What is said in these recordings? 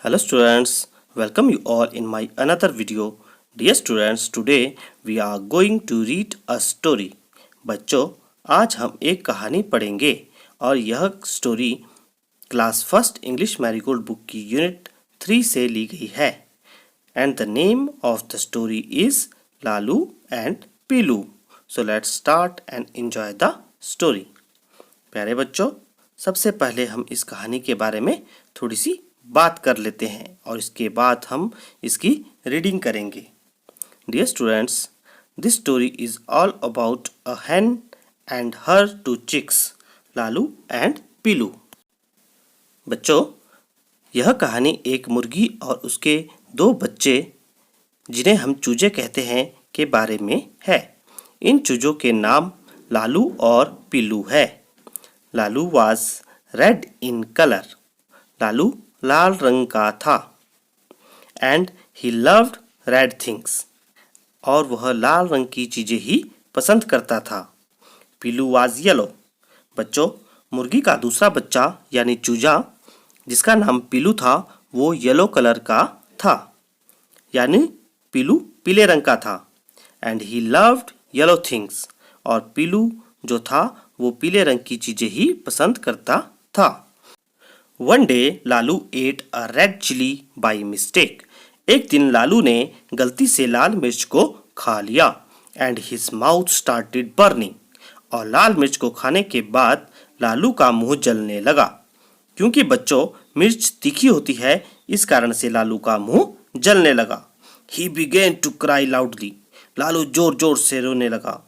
Hello students, welcome you all in my another video. Dear students, today we are going to read a story. बच्चों, आज हम एक कहानी पढ़ेंगे और यह story class first English marigold book की यूनिट 3 से ली गई है. And the name of the story is Lalu and Piloo. So let's start and enjoy the story. प्यारे बच्चों, सबसे पहले हम इस कहानी के बारे में थोड़ी सी बात कर लेते हैं और इसके बाद हम इसकी रीडिंग करेंगे. Dear students, this story is all about a hen and her two chicks, Lalu and Peelu. बच्चों, यह कहानी एक मुर्गी और उसके 2 बच्चे, जिन्हें हम चूजे कहते हैं, के बारे में है. इन चूजों के नाम लालू और पीलू है. Lalu was red in colour. Lalu लाल रंग का था. And he loved red things. और वह लाल रंग की चीज़ें ही पसंद करता था. पीलू वाज येलो. बच्चों, मुर्गी का दूसरा बच्चा यानी चूजा, जिसका नाम पीलू था, वो येलो कलर का था, यानी पीलू पीले रंग का था. And he loved yellow things. और पीलू जो था वो पीले रंग की चीज़ें ही पसंद करता था. One day Lalu ate a red chilli by mistake. एक दिन लालू ने गलती से लाल मिर्च को खा लिया. And his mouth started burning. और लाल मिर्च को खाने के बाद लालू का मुंह जलने लगा. क्योंकि बच्चों, मिर्च तीखी होती है, इस कारण से लालू का मुंह जलने लगा. He began to cry loudly. Lalu जोर जोर से रोने लगा.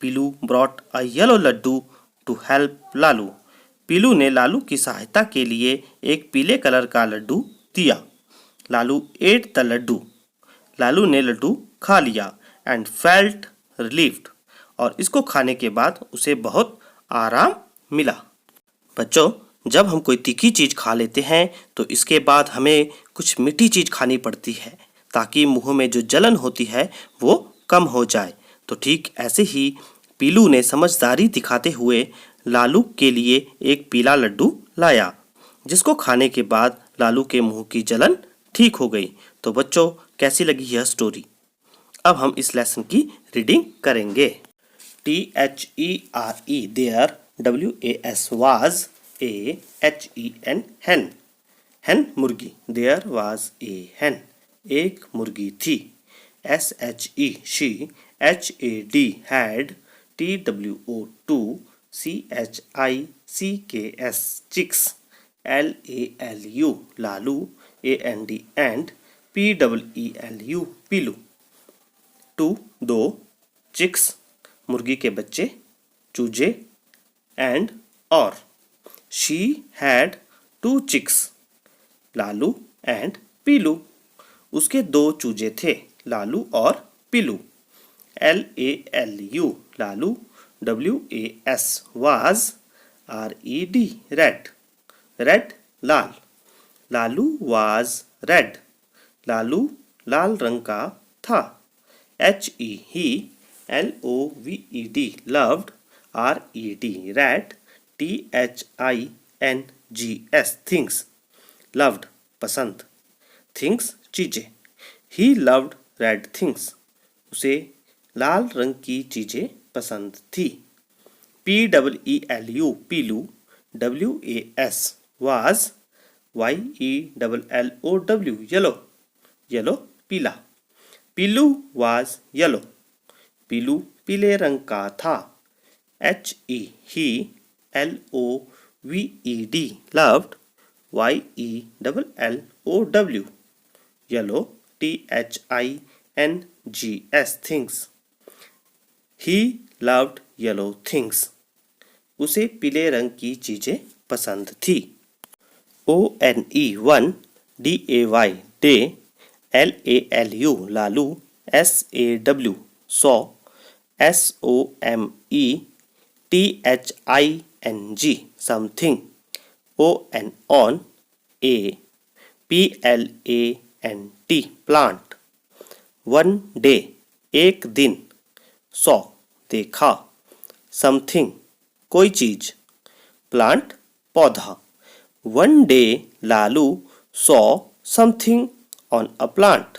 Peelu brought a yellow laddu to help Lalu. Peelu ने लालू की सहायता के लिए एक पीले कलर का लड्डू दिया. Lalu ate the laddu. लालू ने लड्डू खा लिया. And felt relieved. और इसको खाने के बाद उसे बहुत आराम मिला. बच्चों, जब हम कोई तीखी चीज़ खा लेते हैं तो इसके बाद हमें कुछ मीठी चीज़ खानी पड़ती है, ताकि मुंह में जो जलन होती है वो कम हो जाए. तो ठीक ऐसे ही पीलू ने समझदारी दिखाते हुए लालू के लिए एक पीला लड्डू लाया, जिसको खाने के बाद लालू के मुंह की जलन ठीक हो गई. तो बच्चों, कैसी लगी यह स्टोरी? अब हम इस लेसन की रीडिंग करेंगे. THERE there, WAS was, AHEN hen. hen मुर्गी. There was a hen. एक मुर्गी थी. SHE she. HAD had. TWO2 CHICKS chicks. LALU Lalu. AND and. PEELU Peelu. 2 chicks मुर्गी के बच्चे, चूजे. एंड और. She had 2 chicks. Lalu and Peelu. उसके 2 चूजे थे, लालू और Peelu. LALU Lalu. WAS was. RED red. Red लाल. Lalu was red. लालू लाल रंग का था. HE he. LOVED loved. RED red. THINGS things. loved पसंद. things चीजें. He loved red things. उसे लाल रंग की चीजें पसंद थी. PEELU Piloo. WAS was. YELLOW yellow. Yellow पीला. पीलू was येलो. पीलू पीले रंग का था. HE he. LOVED loved. YELLOW yellow. THINGS things. He loved yellow things. उसे पीले रंग की चीज़ें पसंद थी. ONE 1 DAY day. LALU Lalu. SAW saw. SOME THING something. ON A PLANT plant. One day एक दिन. सॉ देखा. समथिंग कोई चीज. प्लांट पौधा. One day Lalu saw something on a plant.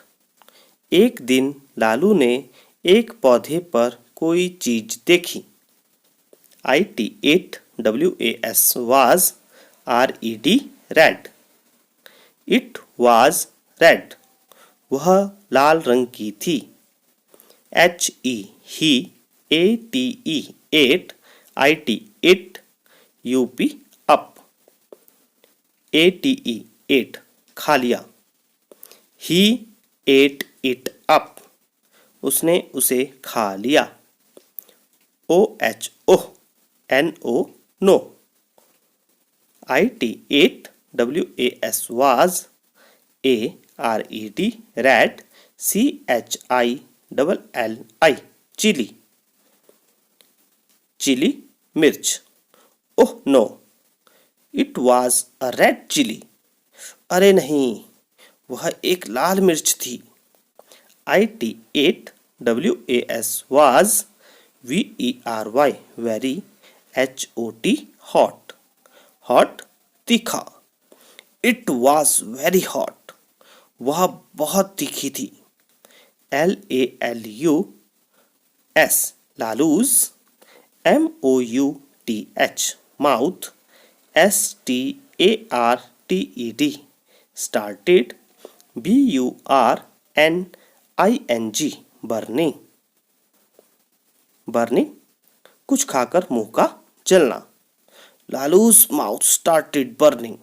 एक दिन लालू ने एक पौधे पर कोई चीज देखी. ITATWAS was RED red. It was red. वह लाल रंग की थी. HE he, ATE ate, IT it, UP up. ATE ate खा लिया. He ate it up. उसने उसे खा लिया. OH oh, NO no. ITATWAS was ARED red, CHILLI chili. Chilli मिर्च. Oh no, it was a red chilli. अरे नहीं, वह एक लाल मिर्च थी. ITATWAS was VERY very, HOT hot. Hot तीखा. It was very hot. वह बहुत तीखी थी. LALUS Lalu's. MOUTH mouth. STARTED started. BURNING burning. Burning कुछ खाकर मुंह का जलना. Lalu's mouth started burning.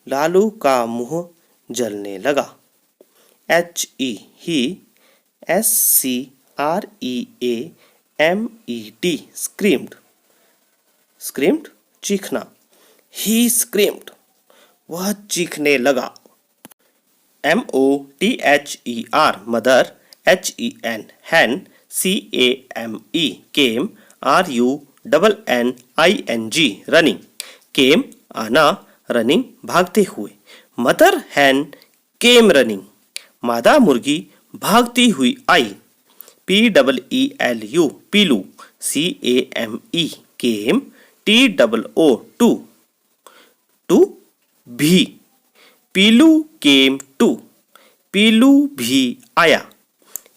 Lalu का मुंह जलने लगा. HE he, SCREAMED screamed. screamed चीखना. He screamed. वह चीखने लगा. MOTHER mother. HEN hen. CAME came. RUNNING running. came आना, रनिंग भागते हुए. Mother hen came running. मादा मुर्गी भागती हुई आई. PEELU Peelu. CAME came. TOO too. Too भी. Peelu came too. पीलू भी आया.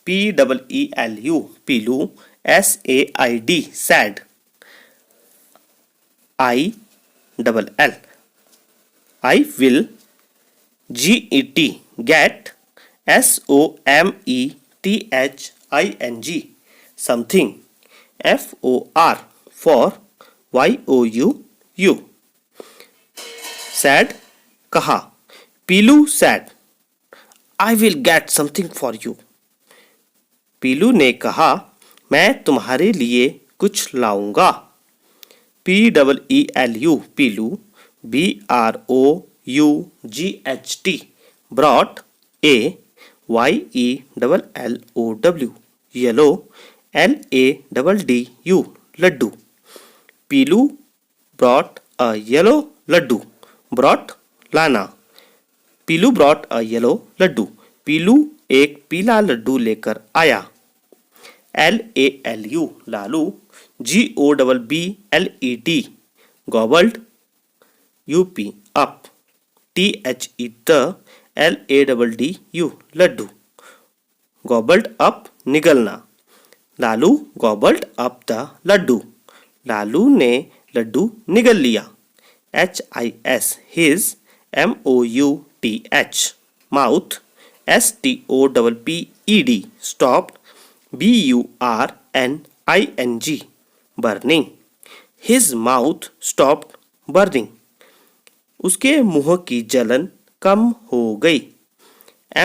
PEELU Peelu. SAID said. ILL I will. GET get. SOMETHING something. FOR for. YOU sad कहा. Peelu said. I will get something for you. Peelu ने कहा, मैं तुम्हारे लिए कुछ लाऊंगा. PEELU Piloo. BROUGHT brought. YELLOW yellow. LADDU Laddu. Piloo brought a yellow Laddu. brought लाना. पीलू brought a yellow Laddu. पीलू एक पीला लड्डू लेकर आया. LALU Lalu. GOBBLED gobbled. UP up. THE LADDU Laddu. gobbled up निगलना. Lalu gobbled up the Laddu. Lalu ने लड्डू निगल लिया. HIS his. MOUTH mouth. STOPPED stopped. BURNING burning. His mouth stopped burning. उसके मुंह की जलन कम हो गई.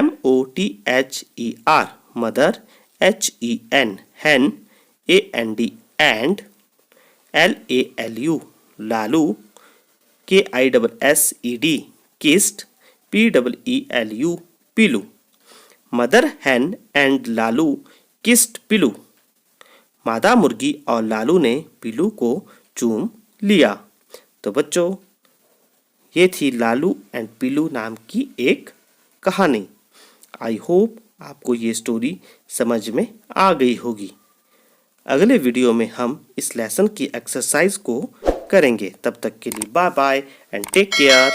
MOTHER mother. HEN hen. AND and. LALU Lalu. KISSED kissed. PEELU Peelu. Mother hen and Lalu kissed Peelu. मादा मुर्गी और लालू ने पीलू को चूम लिया. तो बच्चों, ये थी लालू एंड पीलू नाम की एक कहानी. आई होप आपको ये स्टोरी समझ में आ गई होगी. अगले वीडियो में हम इस लेसन की एक्सरसाइज को करेंगे. तब तक के लिए bye bye and take care.